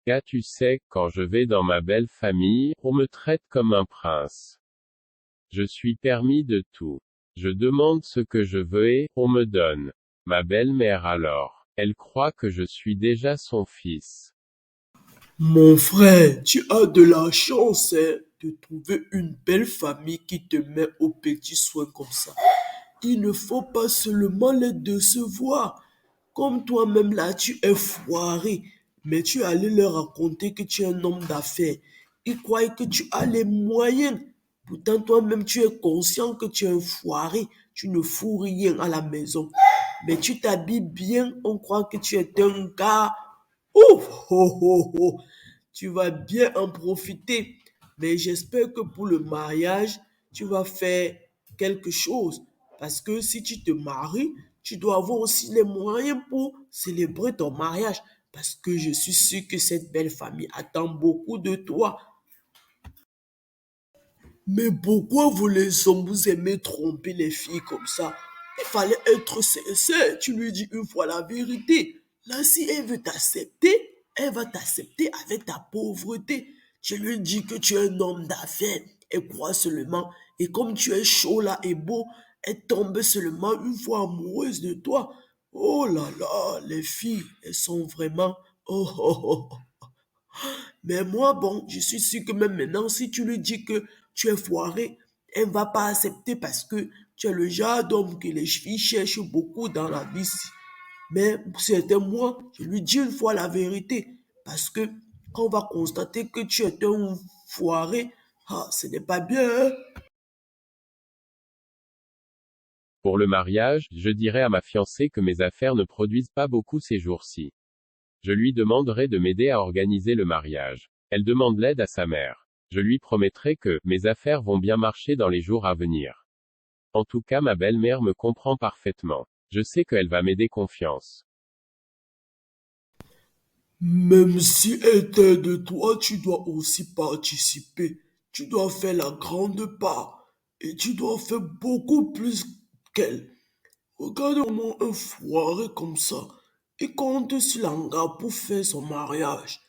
Gars, tu sais, quand je vais dans ma belle famille, on me traite comme un prince. Je suis permis de tout. Je demande ce que je veux et on me donne. Ma belle-mère alors. Elle croit que je suis déjà son fils. Mon frère, tu as de la chance hein, de trouver une belle famille qui te met aux petits soins comme ça. Il ne faut pas seulement les décevoir. Comme toi-même là, tu es foiré, mais tu es allé leur raconter que tu es un homme d'affaires. Ils croient que tu as les moyens. Pourtant, toi-même, tu es conscient que tu es un foiré. Tu ne fous rien à la maison. Mais tu t'habilles bien, on croit que tu es un gars. Ouf, oh, oh, oh. Tu vas bien en profiter. Mais j'espère que pour le mariage, tu vas faire quelque chose. Parce que si tu te maries, tu dois avoir aussi les moyens pour célébrer ton mariage. Parce que je suis sûr que cette belle famille attend beaucoup de toi. Mais pourquoi vous les hommes, vous aimez tromper les filles comme ça? Il fallait être sincère. Tu lui dis une fois la vérité. Là, si elle veut t'accepter, elle va t'accepter avec ta pauvreté. Tu lui dis que tu es un homme d'affaires. Elle croit seulement. Et comme tu es chaud là et beau, elle tombe seulement une fois amoureuse de toi. Oh là là, les filles, elles sont vraiment... Oh, oh, oh. Mais moi, bon, je suis sûr que même maintenant, si tu lui dis que tu es foiré, elle ne va pas accepter parce que tu es le genre d'homme que les filles cherchent beaucoup dans la vie. Mais c'était moi, je lui dis une fois la vérité. Parce que quand on va constater que tu es un foiré, ah, ce n'est pas bien, hein? Pour le mariage, je dirai à ma fiancée que mes affaires ne produisent pas beaucoup ces jours-ci. Je lui demanderai de m'aider à organiser le mariage. Elle demande l'aide à sa mère. Je lui promettrai que mes affaires vont bien marcher dans les jours à venir. En tout cas, ma belle-mère me comprend parfaitement. Je sais qu'elle va m'aider confiance. Même si elle t'aide, toi, tu dois aussi participer. Tu dois faire la grande part. Et tu dois faire beaucoup plus qu'elle. Regarde comment un foiré comme ça. Il compte sur l'anga pour faire son mariage.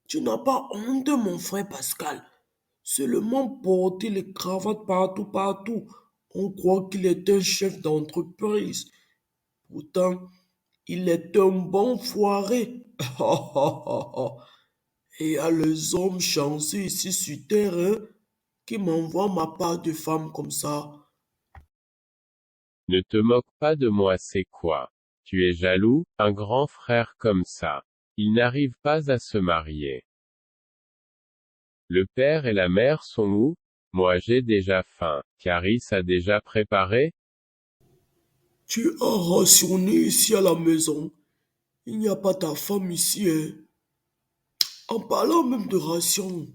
Tu n'as pas honte, mon frère Pascal. Seulement porter les cravates partout, partout. On croit qu'il est un chef d'entreprise. Pourtant, il est un bon foiré. Et il y a les hommes chanceux ici sur terre hein, qui m'envoient ma part de femme comme ça. Ne te moque pas de moi, c'est quoi? Tu es jaloux, un grand frère comme ça. Il n'arrive pas à se marier. Le père et la mère sont où? Moi j'ai déjà faim. Caris a déjà préparé? Tu as rationné ici à la maison. Il n'y a pas ta femme ici. Hein. En parlant même de ration,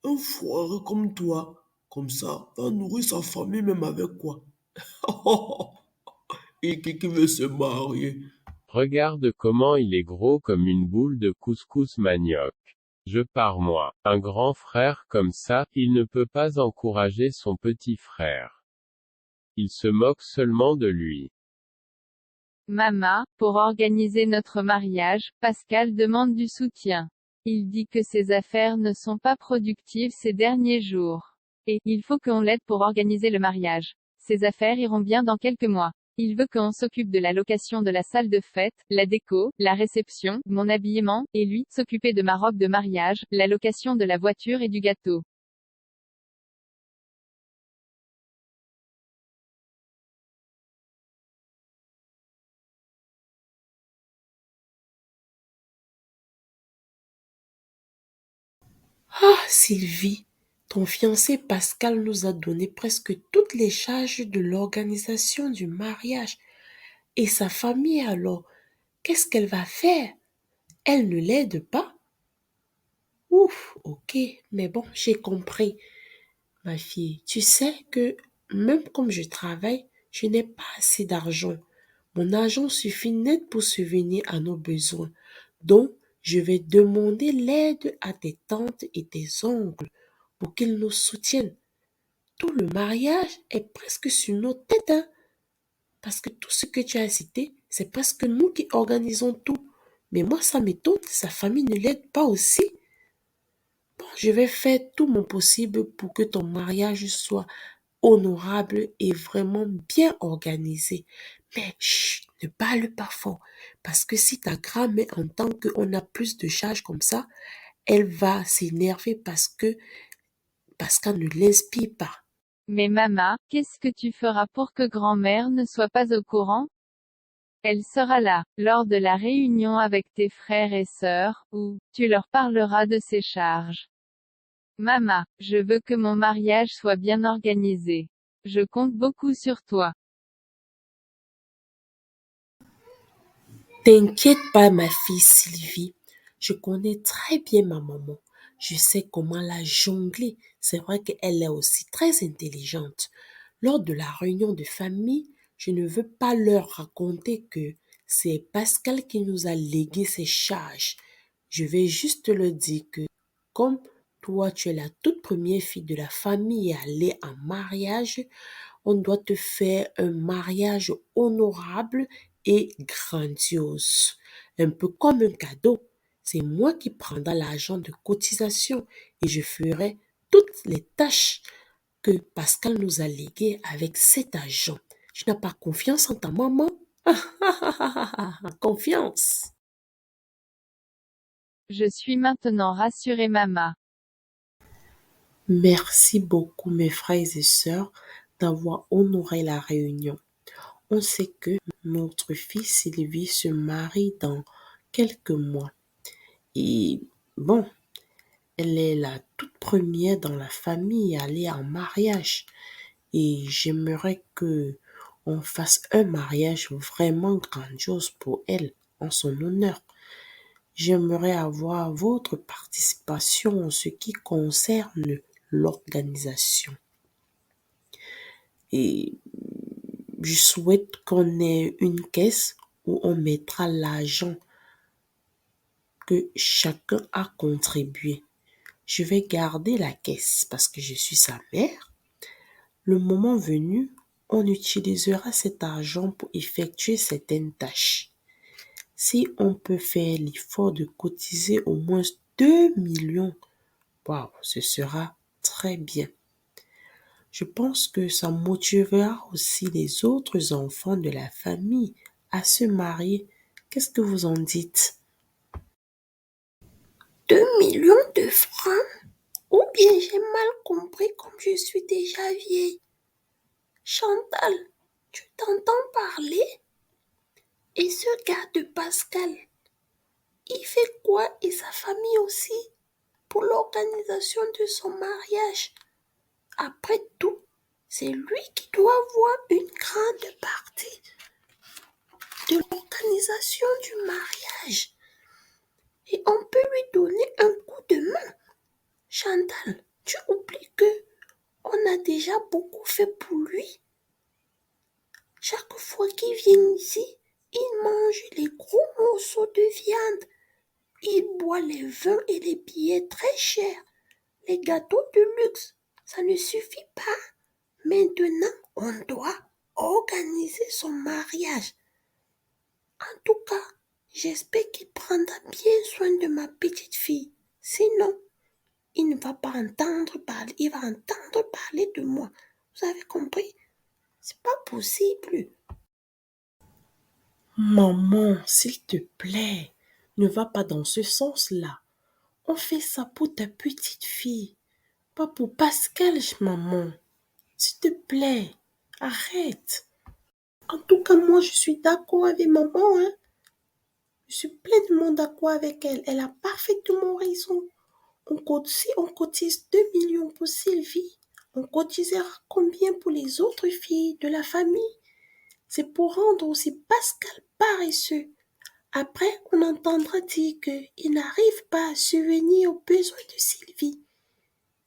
un foiré comme toi, comme ça, va nourrir sa famille même avec quoi? Et qui veut se marier? Regarde comment il est gros comme une boule de couscous manioc. Je pars moi. Un grand frère comme ça, il ne peut pas encourager son petit frère. Il se moque seulement de lui. Mama, pour organiser notre mariage, Pascal demande du soutien. Il dit que ses affaires ne sont pas productives ces derniers jours. Et, il faut qu'on l'aide pour organiser le mariage. Ses affaires iront bien dans quelques mois. Il veut qu'on s'occupe de la location de la salle de fête, la déco, la réception, mon habillement, et lui, s'occuper de ma robe de mariage, la location de la voiture et du gâteau. Ah, Sylvie, ton fiancé Pascal nous a donné presque toutes les charges de l'organisation du mariage. Et sa famille alors, qu'est-ce qu'elle va faire? Elle ne l'aide pas? Ouf, ok, mais bon, j'ai compris. Ma fille, tu sais que même comme je travaille, je n'ai pas assez d'argent. Mon argent suffit net pour subvenir à nos besoins. Donc, je vais demander l'aide à tes tantes et tes oncles pour qu'ils nous soutiennent. Tout le mariage est presque sur nos têtes, hein, parce que tout ce que tu as cité, c'est presque nous qui organisons tout. Mais moi, ça m'étonne, sa famille ne l'aide pas aussi. Bon, je vais faire tout mon possible pour que ton mariage soit honorable et vraiment bien organisé. Mais chut, ne parle pas fort. Parce que si ta grand-mère entend qu'on a plus de charges comme ça, elle va s'énerver parce qu'elle ne l'inspire pas. Mais maman, qu'est-ce que tu feras pour que grand-mère ne soit pas au courant? Elle sera là, lors de la réunion avec tes frères et sœurs, où tu leur parleras de ces charges. Maman, je veux que mon mariage soit bien organisé. Je compte beaucoup sur toi. T'inquiète pas, ma fille Sylvie. Je connais très bien ma maman. Je sais comment la jongler. C'est vrai qu'elle est aussi très intelligente. Lors de la réunion de famille, je ne veux pas leur raconter que c'est Pascal qui nous a légué ces charges. Je vais juste leur dire que comme toi, tu es la toute première fille de la famille à aller en mariage, on doit te faire un mariage honorable et grandiose. Un peu comme un cadeau. C'est moi qui prendrai l'argent de cotisation et je ferai toutes les tâches que Pascal nous a léguées avec cet argent. Tu n'as pas confiance en ta maman? Confiance. Je suis maintenant rassurée maman. Merci beaucoup mes frères et sœurs d'avoir honoré la réunion. On sait que notre fille Sylvie se marie dans quelques mois. Et bon, elle est la toute première dans la famille à aller en mariage. Et j'aimerais que on fasse un mariage vraiment grandiose pour elle, en son honneur. J'aimerais avoir votre participation en ce qui concerne l'organisation. Et je souhaite qu'on ait une caisse où on mettra l'argent que chacun a contribué. Je vais garder la caisse parce que je suis sa mère. Le moment venu, on utilisera cet argent pour effectuer certaines tâches. Si on peut faire l'effort de cotiser au moins 2 millions, waouh, ce sera très bien. Je pense que ça motivera aussi les autres enfants de la famille à se marier. Qu'est-ce que vous en dites? 2 millions de francs? Ou bien j'ai mal compris comme je suis déjà vieille. Chantal, tu t'entends parler? Et ce gars de Pascal, il fait quoi et sa famille aussi pour l'organisation de son mariage? Après tout, c'est lui qui doit avoir une grande partie de l'organisation du mariage. Et on peut lui donner un coup de main. Chantal, tu oublies que on a déjà beaucoup fait pour lui. Chaque fois qu'il vient ici, il mange les gros morceaux de viande. Il boit les vins et les billets très chers. Les gâteaux de luxe, ça ne suffit pas. Maintenant, on doit organiser son mariage. En tout cas, j'espère qu'il prendra bien soin de ma petite fille. Sinon, il ne va pas entendre parler, il va entendre parler de moi. Vous avez compris? C'est pas possible. Maman, s'il te plaît, ne va pas dans ce sens-là. On fait ça pour ta petite fille, pas pour Pascal, maman. S'il te plaît, arrête. En tout cas, moi, je suis d'accord avec maman, hein. Je suis pleinement d'accord avec elle. Elle a parfaitement raison. Si on cotise 2 millions pour Sylvie, on cotisera combien pour les autres filles de la famille? C'est pour rendre aussi Pascal paresseux. Après, on entendra dire qu'il n'arrive pas à subvenir aux besoins de Sylvie.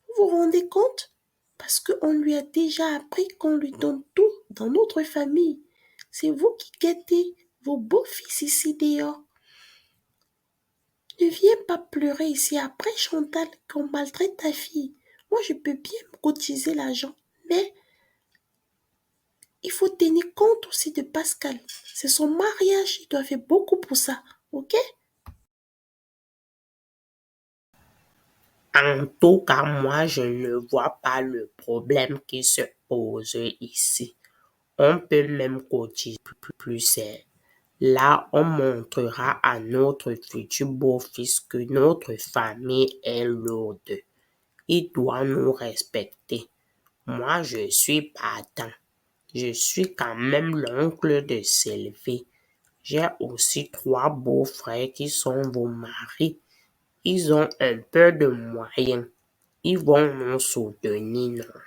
Vous vous rendez compte? Parce qu'on lui a déjà appris qu'on lui donne tout dans notre famille. C'est vous qui guettez vos beaux-fils ici dehors. Ne viens pas pleurer ici après, Chantal, qu'on maltraite ta fille. Moi, je peux bien me cotiser l'argent, mais il faut tenir compte aussi de Pascal. C'est son mariage, il doit faire beaucoup pour ça, ok? En tout cas, moi, je ne vois pas le problème qui se pose ici. On peut même cotiser plus cher. Là, on montrera à notre futur beau-fils que notre famille est lourde. Il doit nous respecter. Moi, je suis partant. Je suis quand même l'oncle de Sylvie. J'ai aussi 3 beaux-frères qui sont vos maris. Ils ont un peu de moyens. Ils vont nous soutenir, non?